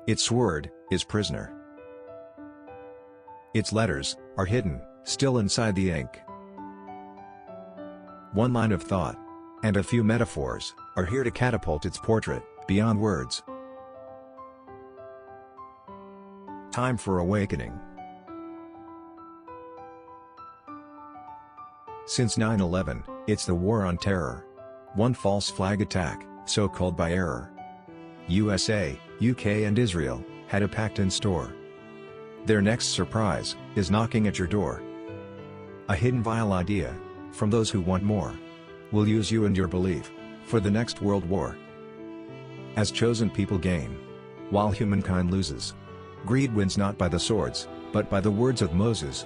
Its word is prisoner. Its letters are hidden, still inside the ink. One line of thought and a few metaphors are here to catapult its portrait beyond words. Time for awakening. Since 9/11, it's the war on terror. One false flag attack, so-called by error. USA, UK and Israel had a pact in store. Their next surprise is knocking at your door. A hidden vile idea, from those who want more, will use you and your belief for the next world war. As chosen people gain, while humankind loses. Greed wins not by the swords, but by the words of Moses.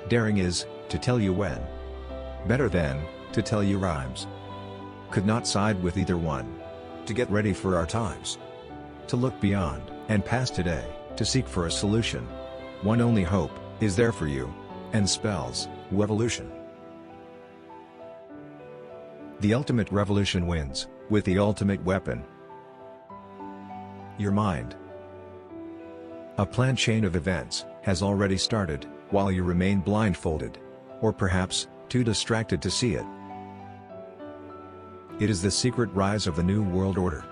Daring is to tell you when. Better than to tell you rhymes. Could not side with either one. To get ready for our times. To look beyond and past today, to seek for a solution. One only hope is there for you, and spells Wavevolution. The ultimate revolution wins, with the ultimate weapon. Your mind. A planned chain of events has already started, while you remain blindfolded. Or perhaps, too distracted to see it. It is the secret rise of the New World Order.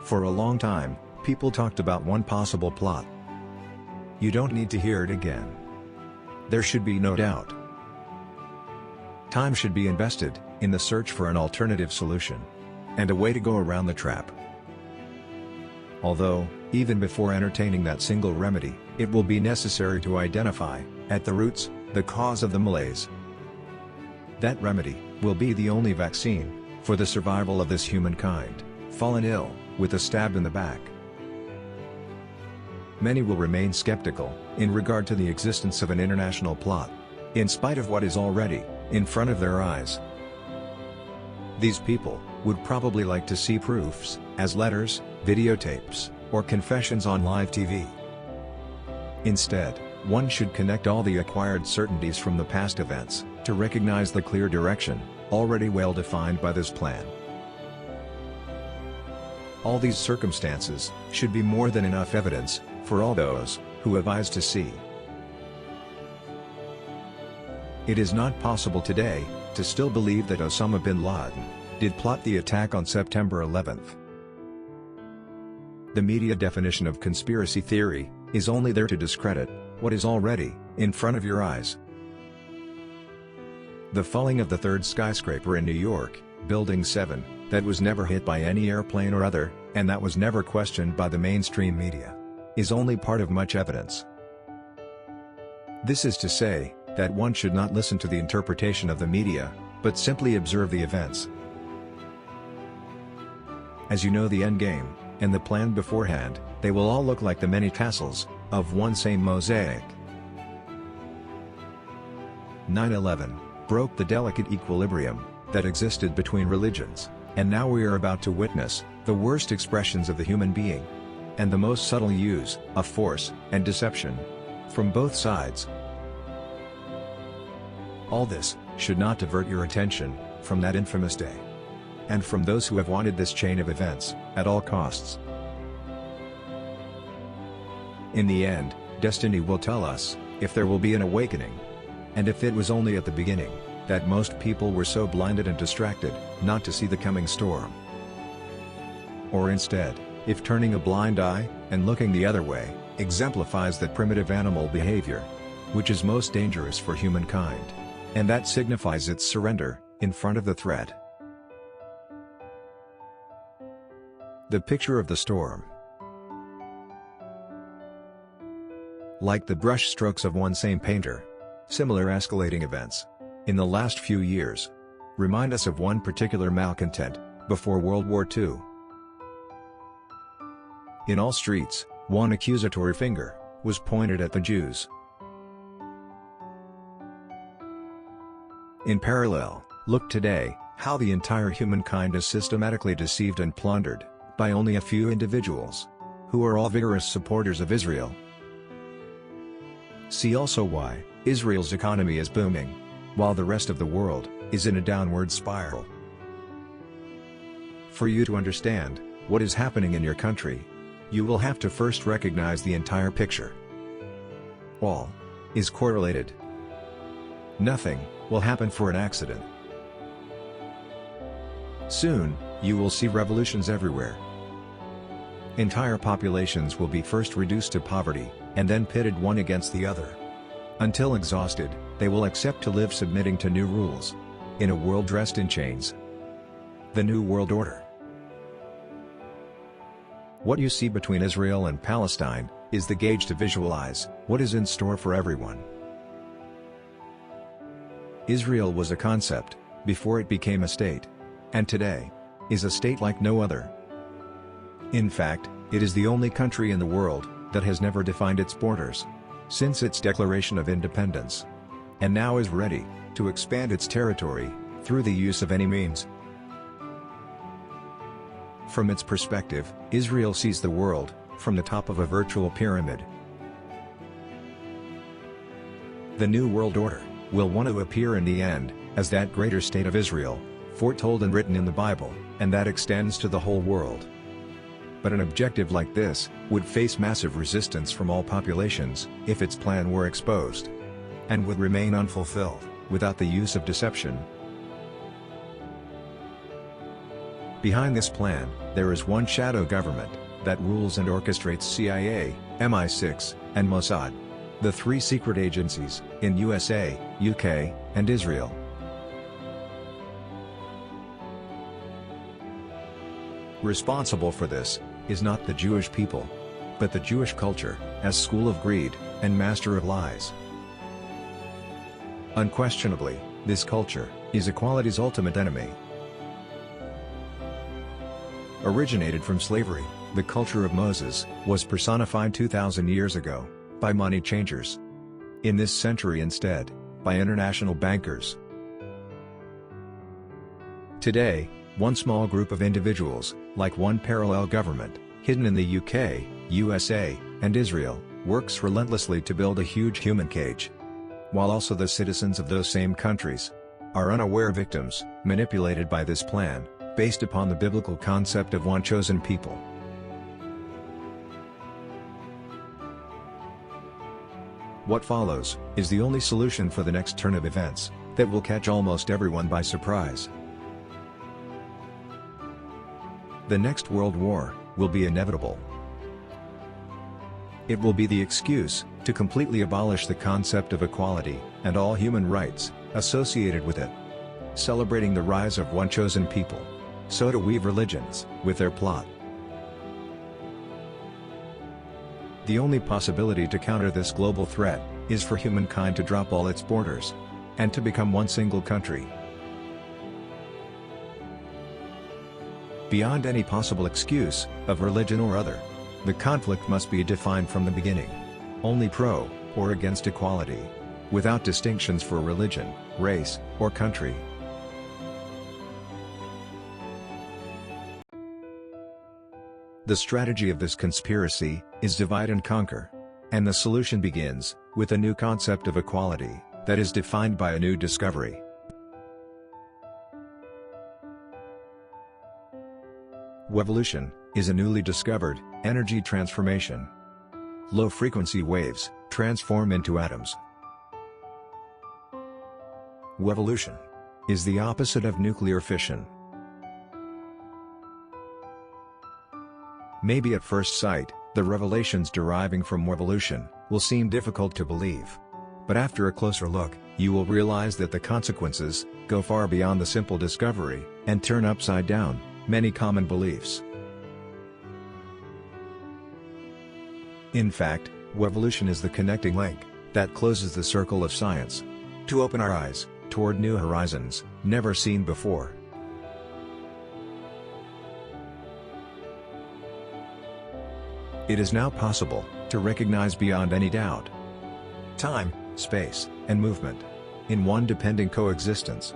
For a long time, people talked about one possible plot. You don't need to hear it again. There should be no doubt. Time should be invested in the search for an alternative solution. And a way to go around the trap. Although, even before entertaining that single remedy, it will be necessary to identify, at the roots, the cause of the malaise. That remedy will be the only vaccine for the survival of this humankind, fallen ill with a stab in the back. Many will remain skeptical in regard to the existence of an international plot, in spite of what is already in front of their eyes. These people would probably like to see proofs, as letters, videotapes, or confessions on live TV. Instead, one should connect all the acquired certainties from the past events, to recognize the clear direction, already well defined by this plan. All these circumstances should be more than enough evidence for all those who have eyes to see. It is not possible today to still believe that Osama bin Laden did plot the attack on September 11th. The media definition of conspiracy theory is only there to discredit what is already in front of your eyes. The falling of the third skyscraper in New York, Building 7, that was never hit by any airplane or other, and that was never questioned by the mainstream media, is only part of much evidence. This is to say, that one should not listen to the interpretation of the media, but simply observe the events. As you know the endgame, and the plan beforehand, they will all look like the many tassels of one same mosaic. 9/11 broke the delicate equilibrium that existed between religions, and now we are about to witness the worst expressions of the human being, and the most subtle use of force and deception from both sides. All this should not divert your attention from that infamous day, and from those who have wanted this chain of events at all costs. In the end, destiny will tell us if there will be an awakening, and if it was only at the beginning that most people were so blinded and distracted not to see the coming storm. Or instead, if turning a blind eye and looking the other way exemplifies that primitive animal behavior, which is most dangerous for humankind, and that signifies its surrender in front of the threat. The picture of the storm. Like the brush strokes of one same painter, similar escalating events in the last few years remind us of one particular malcontent before World War II. In all streets, one accusatory finger was pointed at the Jews. In parallel, look today, how the entire humankind is systematically deceived and plundered by only a few individuals, who are all vigorous supporters of Israel. See also why Israel's economy is booming, while the rest of the world is in a downward spiral. For you to understand what is happening in your country, you will have to first recognize the entire picture. All is correlated. Nothing will happen for an accident. Soon, you will see revolutions everywhere. Entire populations will be first reduced to poverty, and then pitted one against the other. Until exhausted, they will accept to live submitting to new rules. In a world dressed in chains. The New World Order. What you see between Israel and Palestine is the gauge to visualize what is in store for everyone. Israel was a concept before it became a state, and today is a state like no other. In fact, it is the only country in the world that has never defined its borders since its declaration of independence, and now is ready to expand its territory through the use of any means. From its perspective, Israel sees the world from the top of a virtual pyramid. The New World Order will want to appear in the end as that greater state of Israel, foretold and written in the Bible, and that extends to the whole world. But an objective like this would face massive resistance from all populations if its plan were exposed, and would remain unfulfilled without the use of deception. Behind this plan, there is one shadow government that rules and orchestrates CIA, MI6, and Mossad, the three secret agencies in USA, UK, and Israel. Responsible for this is not the Jewish people, but the Jewish culture, as school of greed and master of lies. Unquestionably, this culture is equality's ultimate enemy. Originated from slavery, the culture of Moses was personified 2,000 years ago by money changers. In this century instead, by international bankers. Today, one small group of individuals, like one parallel government, hidden in the UK, USA, and Israel, works relentlessly to build a huge human cage. While also the citizens of those same countries are unaware victims, manipulated by this plan, based upon the biblical concept of one chosen people. What follows is the only solution for the next turn of events that will catch almost everyone by surprise. The next world war will be inevitable. It will be the excuse to completely abolish the concept of equality and all human rights associated with it. Celebrating the rise of one chosen people, so to weave religions with their plot. The only possibility to counter this global threat is for humankind to drop all its borders and to become one single country. Beyond any possible excuse of religion or other, the conflict must be defined from the beginning. Only pro or against equality, without distinctions for religion, race, or country. The strategy of this conspiracy is divide and conquer. And the solution begins with a new concept of equality that is defined by a new discovery. Wavevolution is a newly discovered energy transformation. Low-frequency waves transform into atoms. Wavevolution is the opposite of nuclear fission. Maybe at first sight, the revelations deriving from wavevolution will seem difficult to believe. But after a closer look, you will realize that the consequences go far beyond the simple discovery and turn upside down many common beliefs. In fact, wavevolution is the connecting link that closes the circle of science to open our eyes toward new horizons never seen before. It is now possible to recognize beyond any doubt time, space, and movement in one dependent coexistence.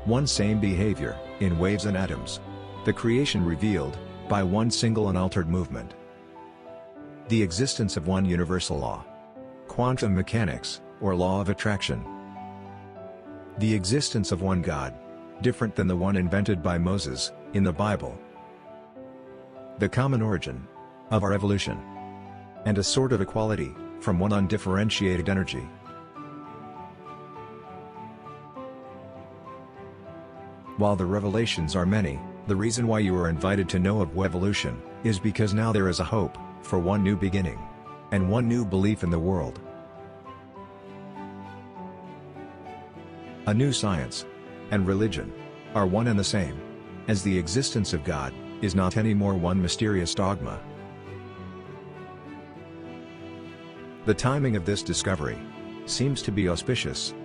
One same behavior in waves and atoms. The creation revealed by one single unaltered movement. The existence of one universal law. Quantum mechanics, or law of attraction. The existence of one God, different than the one invented by Moses in the Bible. the common origin of our evolution, and a sort of equality from one undifferentiated energy. While the revelations are many, the reason why you are invited to know of Wavevolution is because now there is a hope for one new beginning and one new belief in the world. A new science and religion are one and the same, as the existence of God is not anymore one mysterious dogma. The timing of this discovery seems to be auspicious.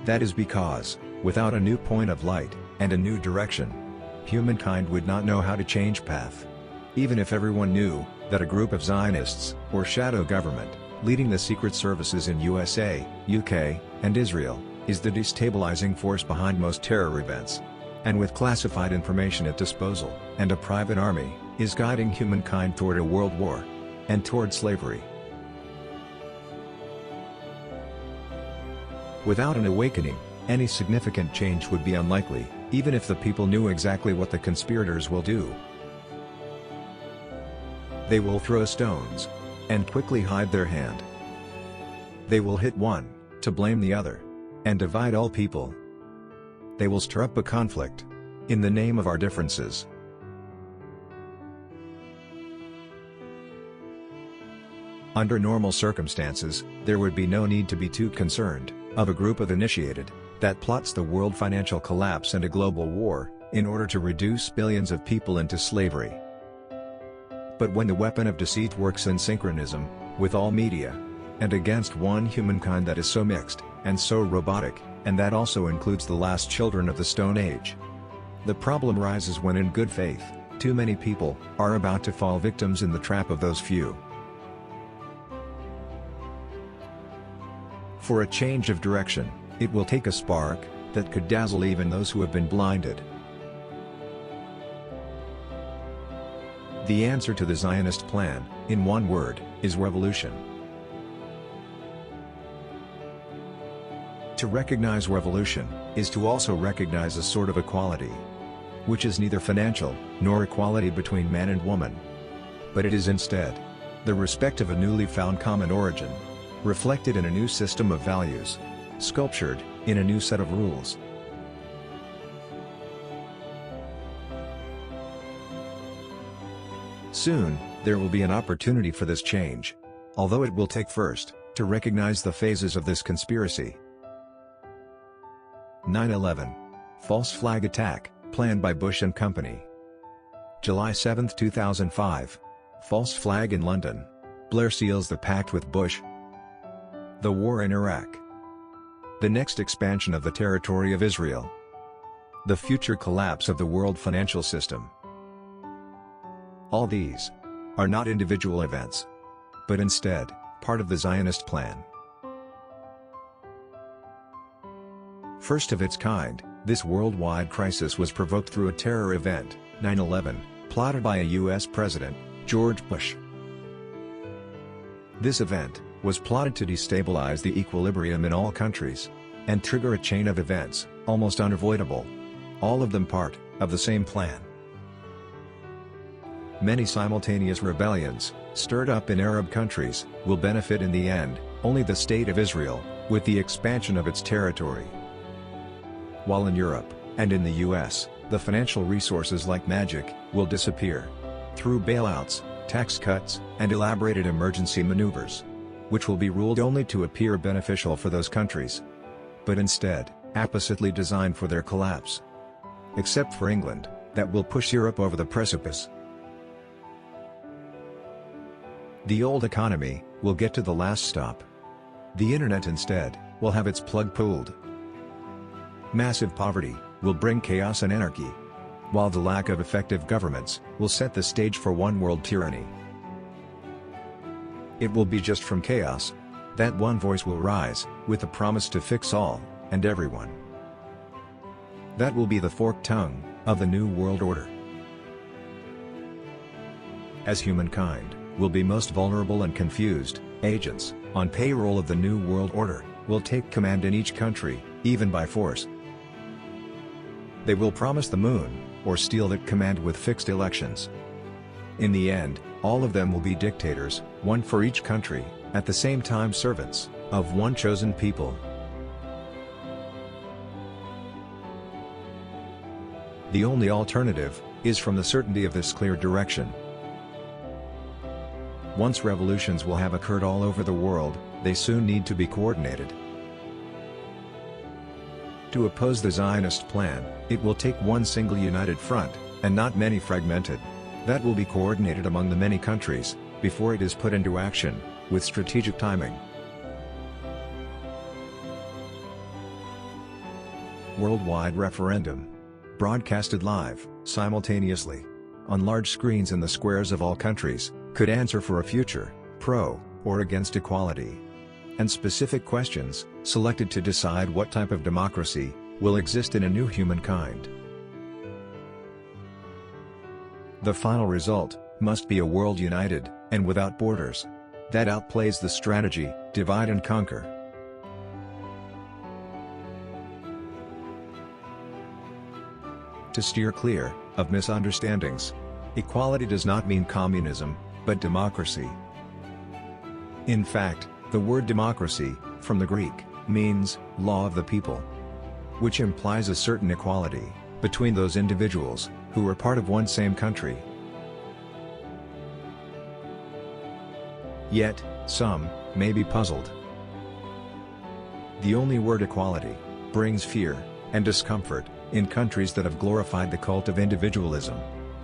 That is because, without a new point of light and a new direction, humankind would not know how to change path. Even if everyone knew that a group of Zionists or shadow government leading the secret services in USA, UK, and Israel is the destabilizing force behind most terror events, and with classified information at disposal and a private army is guiding humankind toward a world war and toward slavery. Without an awakening, any significant change would be unlikely, even if the people knew exactly what the conspirators will do. They will throw stones and quickly hide their hand. They will hit one to blame the other and divide all people. They will stir up a conflict in the name of our differences. Under normal circumstances, there would be no need to be too concerned of a group of initiated that plots the world financial collapse and a global war in order to reduce billions of people into slavery. But when the weapon of deceit works in synchronism with all media and against one humankind that is so mixed and so robotic, and that also includes the last children of the Stone Age, the problem rises when in good faith, too many people are about to fall victims in the trap of those few. For a change of direction, it will take a spark that could dazzle even those who have been blinded. The answer to the Zionist plan, in one word, is revolution. To recognize revolution is to also recognize a sort of equality, which is neither financial nor equality between man and woman, but it is instead the respect of a newly found common origin, reflected in a new system of values, sculptured in a new set of rules. Soon, there will be an opportunity for this change, although it will take first to recognize the phases of this conspiracy. 9/11. False flag attack, planned by Bush and company. July 7, 2005. False flag in London. Blair seals the pact with Bush. The war in Iraq. The next expansion of the territory of Israel. The future collapse of the world financial system. All these are not individual events, but instead, part of the Zionist plan. First of its kind, this worldwide crisis was provoked through a terror event, 9/11, plotted by a US President, George Bush. This event was plotted to destabilize the equilibrium in all countries and trigger a chain of events, almost unavoidable, all of them part of the same plan. Many simultaneous rebellions, stirred up in Arab countries, will benefit in the end only the State of Israel, with the expansion of its territory. While in Europe, and in the US, the financial resources like magic will disappear through bailouts, tax cuts, and elaborated emergency maneuvers, which will be ruled only to appear beneficial for those countries, but instead, appositely designed for their collapse. Except for England, that will push Europe over the precipice. The old economy will get to the last stop. The internet instead will have its plug pulled. Massive poverty will bring chaos and anarchy, while the lack of effective governments will set the stage for one world tyranny. It will be just from chaos that one voice will rise, with the promise to fix all and everyone. That will be the forked tongue of the New World Order. As humankind will be most vulnerable and confused, agents on payroll of the New World Order will take command in each country, even by force. They will promise the moon, or steal that command with fixed elections. In the end, all of them will be dictators, one for each country, at the same time servants of one chosen people. The only alternative is from the certainty of this clear direction. Once revolutions will have occurred all over the world, they soon need to be coordinated. To oppose the Zionist plan, it will take one single united front, and not many fragmented, that will be coordinated among the many countries, before it is put into action, with strategic timing. Worldwide referendum. Broadcasted live, simultaneously, on large screens in the squares of all countries, could answer for a future, pro, or against equality. And specific questions, selected to decide what type of democracy, will exist in a new humankind. The final result, must be a world united, and without borders. That outplays the strategy, divide and conquer. To steer clear of misunderstandings. Equality does not mean communism, but democracy. In fact, the word democracy, from the Greek, means law of the people, which implies a certain equality between those individuals who are part of one same country. Yet, some may be puzzled. The only word equality brings fear and discomfort in countries that have glorified the cult of individualism,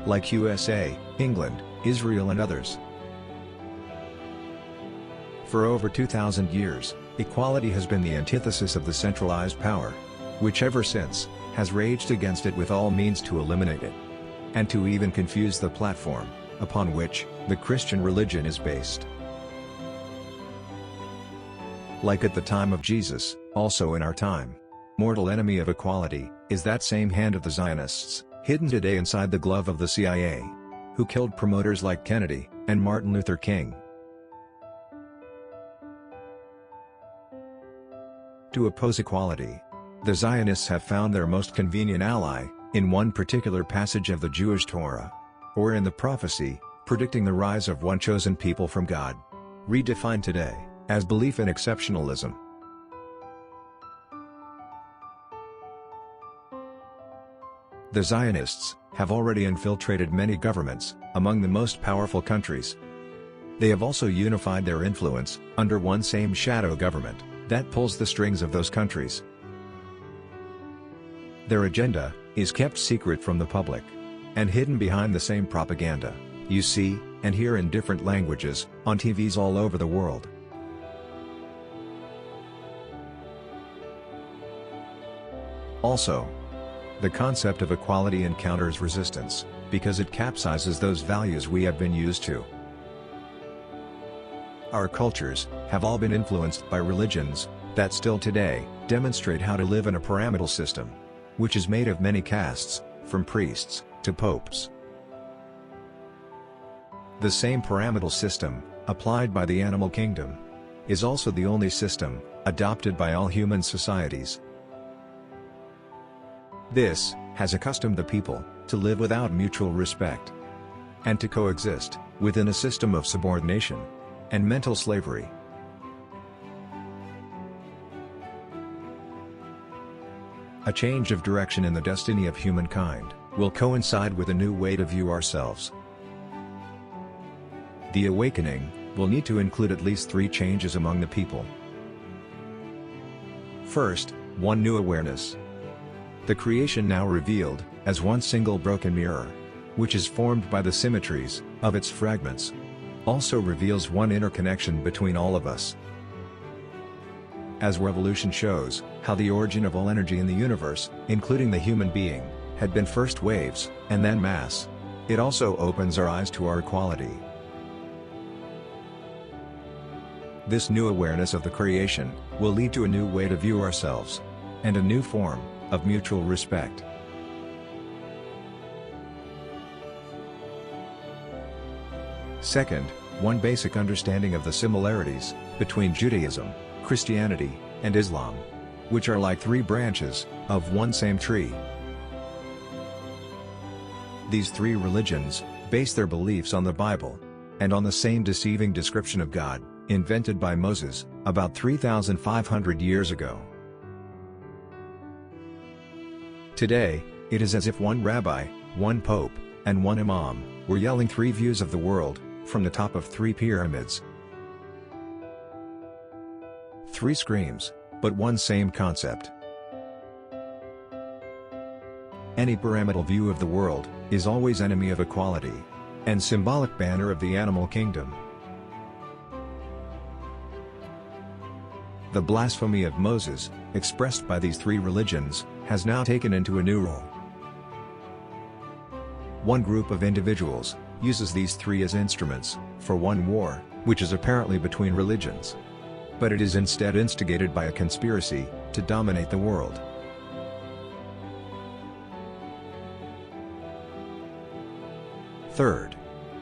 like USA, England, Israel and others. For over 2,000 years, equality has been the antithesis of the centralized power, which ever since has raged against it with all means to eliminate it, and to even confuse the platform upon which the Christian religion is based. Like at the time of Jesus, also in our time, mortal enemy of equality is that same hand of the Zionists, hidden today inside the glove of the CIA, who killed promoters like Kennedy and Martin Luther King. To oppose equality, the Zionists have found their most convenient ally in one particular passage of the Jewish Torah, or in the prophecy predicting the rise of one chosen people from God, redefined today as belief in exceptionalism. The Zionists have already infiltrated many governments among the most powerful countries. They have also unified their influence under one same shadow government that pulls the strings of those countries. Their agenda is kept secret from the public and hidden behind the same propaganda you see and hear in different languages on TVs all over the world. Also, the concept of equality encounters resistance, because it capsizes those values we have been used to. Our cultures have all been influenced by religions that still today demonstrate how to live in a pyramidal system, which is made of many castes, from priests to popes. The same pyramidal system, applied by the animal kingdom, is also the only system adopted by all human societies. This has accustomed the people to live without mutual respect, and to coexist within a system of subordination and mental slavery. A change of direction in the destiny of humankind will coincide with a new way to view ourselves. The awakening will need to include at least 3 changes among the people. First, one new awareness. The creation now revealed as one single broken mirror, which is formed by the symmetries of its fragments, also reveals one interconnection between all of us. As Wavevolution shows how the origin of all energy in the universe, including the human being, had been first waves, and then mass, it also opens our eyes to our equality. This new awareness of the creation will lead to a new way to view ourselves, and a new form of mutual respect. Second, one basic understanding of the similarities between Judaism, Christianity, and Islam, which are like 3 branches of one same tree. These 3 religions base their beliefs on the Bible, and on the same deceiving description of God, invented by Moses, about 3,500 years ago. Today, it is as if one rabbi, one pope, and one imam, were yelling three views of the world, from the top of three pyramids. Three screams, but one same concept. Any pyramidal view of the world, is always enemy of equality, and symbolic banner of the animal kingdom. The blasphemy of Moses, expressed by these three religions, has now taken into a new role. One group of individuals uses these three as instruments for one war, which is apparently between religions. But it is instead instigated by a conspiracy to dominate the world. Third,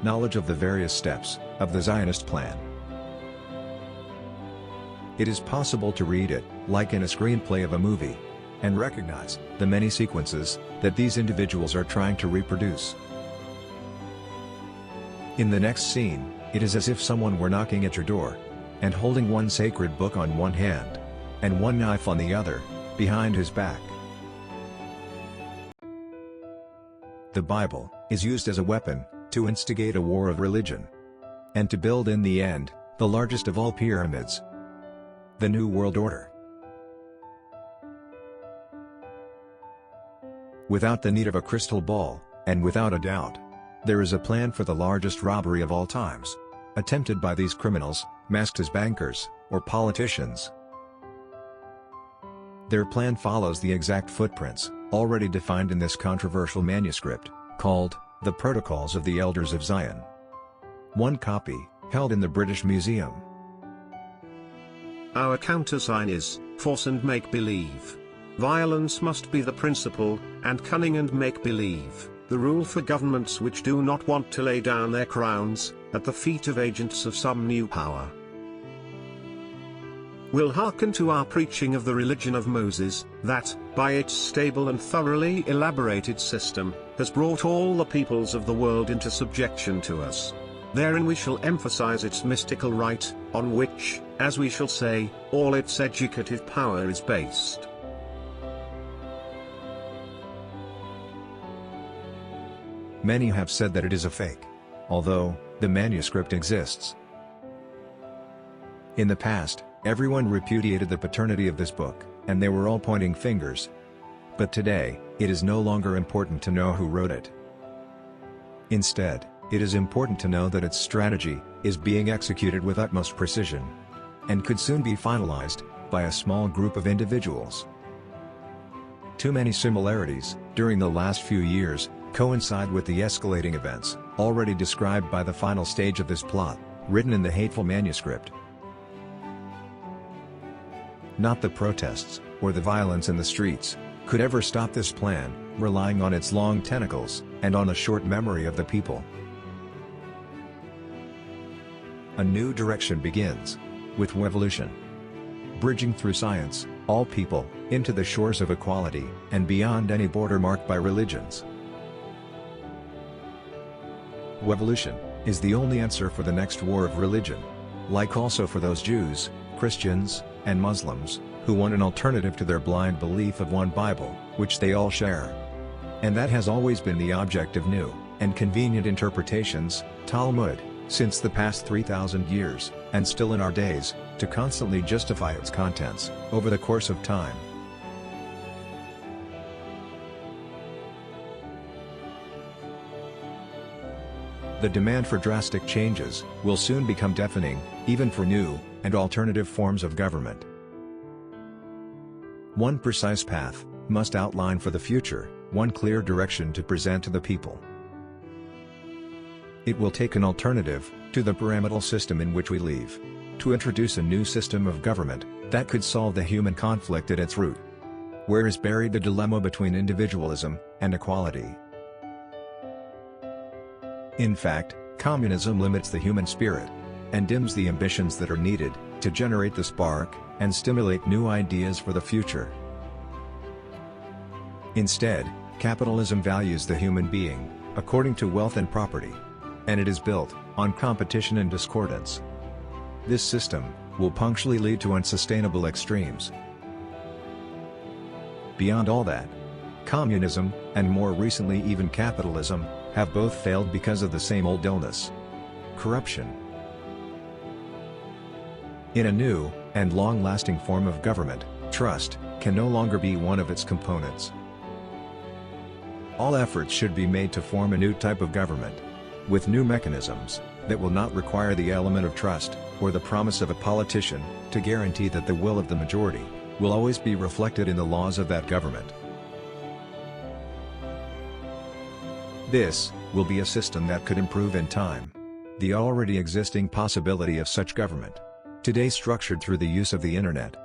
knowledge of the various steps of the Zionist plan. It is possible to read it, like in a screenplay of a movie, and recognize the many sequences that these individuals are trying to reproduce. In the next scene, it is as if someone were knocking at your door, and holding one sacred book on one hand, and one knife on the other, behind his back. The Bible is used as a weapon to instigate a war of religion, and to build in the end, the largest of all pyramids, the New World Order. Without the need of a crystal ball, and without a doubt, there is a plan for the largest robbery of all times, attempted by these criminals, masked as bankers, or politicians. Their plan follows the exact footprints, already defined in this controversial manuscript, called, The Protocols of the Elders of Zion. One copy, held in the British Museum. Our countersign is, force and make-believe. Violence must be the principle, and cunning and make-believe, the rule for governments which do not want to lay down their crowns, at the feet of agents of some new power. Will hearken to our preaching of the religion of Moses, that, by its stable and thoroughly elaborated system, has brought all the peoples of the world into subjection to us. Therein we shall emphasize its mystical right, on which, as we shall say, all its educative power is based. Many have said that it is a fake, although the manuscript exists. In the past, everyone repudiated the paternity of this book, and they were all pointing fingers. But today, it is no longer important to know who wrote it. Instead, it is important to know that its strategy is being executed with utmost precision, and could soon be finalized by a small group of individuals. Too many similarities, during the last few years, coincide with the escalating events, already described by the final stage of this plot, written in the hateful manuscript. Not the protests, or the violence in the streets, could ever stop this plan, relying on its long tentacles, and on a short memory of the people. A new direction begins, with Wavevolution. Bridging through science, all people, into the shores of equality, and beyond any border marked by religions. Wavevolution is the only answer for the next war of religion, like also for those Jews, Christians, and Muslims, who want an alternative to their blind belief of one Bible, which they all share. And that has always been the object of new, and convenient interpretations, Talmud, since the past 3,000 years, and still in our days, to constantly justify its contents, over the course of time. The demand for drastic changes will soon become deafening, even for new and alternative forms of government. One precise path must outline for the future, one clear direction to present to the people. It will take an alternative to the pyramidal system in which we live, to introduce a new system of government that could solve the human conflict at its root. Where is buried the dilemma between individualism and equality? In fact, communism limits the human spirit, and dims the ambitions that are needed to generate the spark and stimulate new ideas for the future. Instead, capitalism values the human being according to wealth and property. And it is built on competition and discordance. This system will punctually lead to unsustainable extremes. Beyond all that, communism, and more recently even capitalism, have both failed because of the same old illness: corruption. In a new, and long-lasting form of government, trust can no longer be one of its components. All efforts should be made to form a new type of government, with new mechanisms, that will not require the element of trust, or the promise of a politician, to guarantee that the will of the majority will always be reflected in the laws of that government. This will be a system that could improve in time the already existing possibility of such government, today structured through the use of the Internet.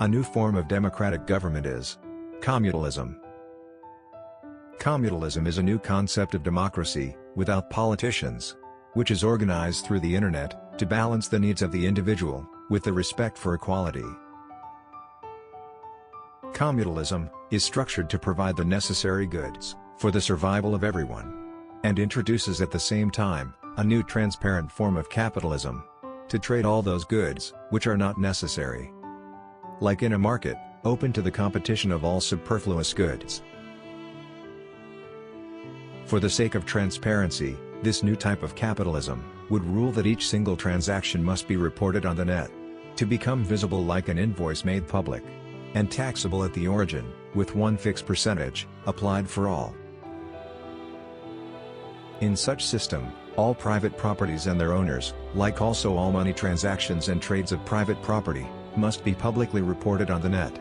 A new form of democratic government is communalism. Communalism is a new concept of democracy, without politicians, which is organized through the Internet, to balance the needs of the individual, with the respect for equality. Communalism is structured to provide the necessary goods for the survival of everyone, and introduces at the same time a new transparent form of capitalism, to trade all those goods which are not necessary. Like in a market, open to the competition of all superfluous goods. For the sake of transparency, this new type of capitalism would rule that each single transaction must be reported on the net, to become visible like an invoice made public, and taxable at the origin, with one fixed percentage, applied for all. In such system, all private properties and their owners, like also all money transactions and trades of private property, must be publicly reported on the net.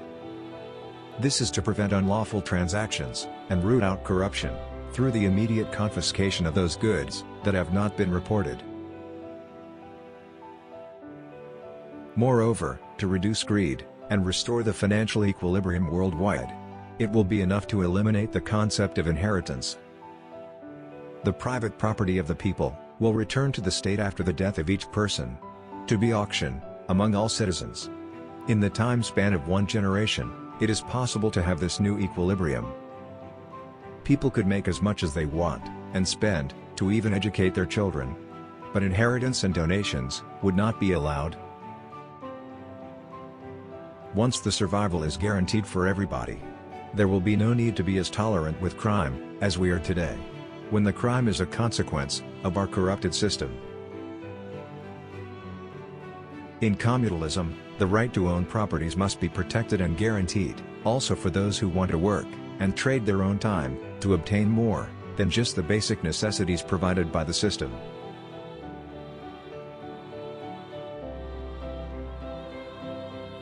This is to prevent unlawful transactions, and root out corruption, through the immediate confiscation of those goods that have not been reported. Moreover, to reduce greed, and restore the financial equilibrium worldwide, it will be enough to eliminate the concept of inheritance. The private property of the people will return to the state after the death of each person, to be auctioned among all citizens. In the time span of one generation, it is possible to have this new equilibrium. People could make as much as they want, and spend, to even educate their children. But inheritance and donations would not be allowed. Once the survival is guaranteed for everybody, there will be no need to be as tolerant with crime as we are today, when the crime is a consequence of our corrupted system. In communalism, the right to own properties must be protected and guaranteed, also for those who want to work and trade their own time to obtain more than just the basic necessities provided by the system.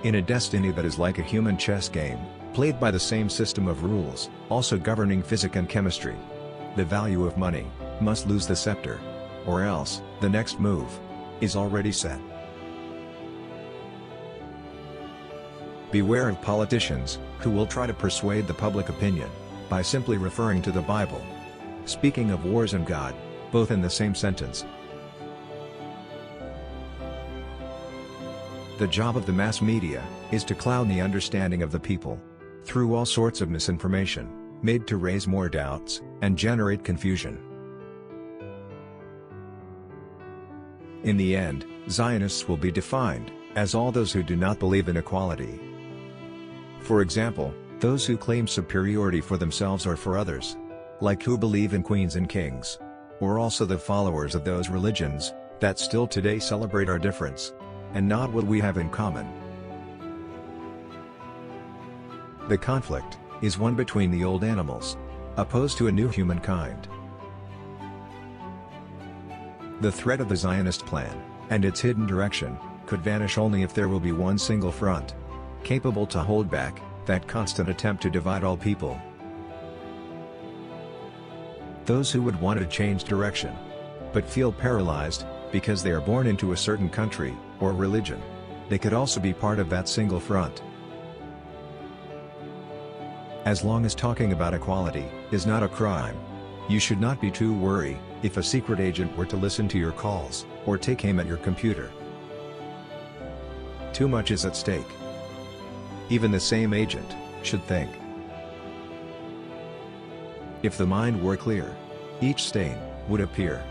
In a destiny that is like a human chess game, played by the same system of rules, also governing physics and chemistry, the value of money must lose the scepter, or else the next move is already set. Beware of politicians who will try to persuade the public opinion by simply referring to the Bible, speaking of wars and God, both in the same sentence. The job of the mass media is to cloud the understanding of the people through all sorts of misinformation, made to raise more doubts and generate confusion. In the end, Zionists will be defined as all those who do not believe in equality. For example, those who claim superiority for themselves or for others, like who believe in queens and kings, or also the followers of those religions that still today celebrate our difference, and not what we have in common. The conflict is one between the old animals, opposed to a new humankind. The threat of the Zionist plan, and its hidden direction, could vanish only if there will be one single front, capable to hold back that constant attempt to divide all people. Those who would want to change direction, but feel paralyzed, because they are born into a certain country, or religion, they could also be part of that single front. As long as talking about equality is not a crime, you should not be too worried if a secret agent were to listen to your calls, or take aim at your computer. Too much is at stake. Even the same agent should think. If the mind were clear, each stain would appear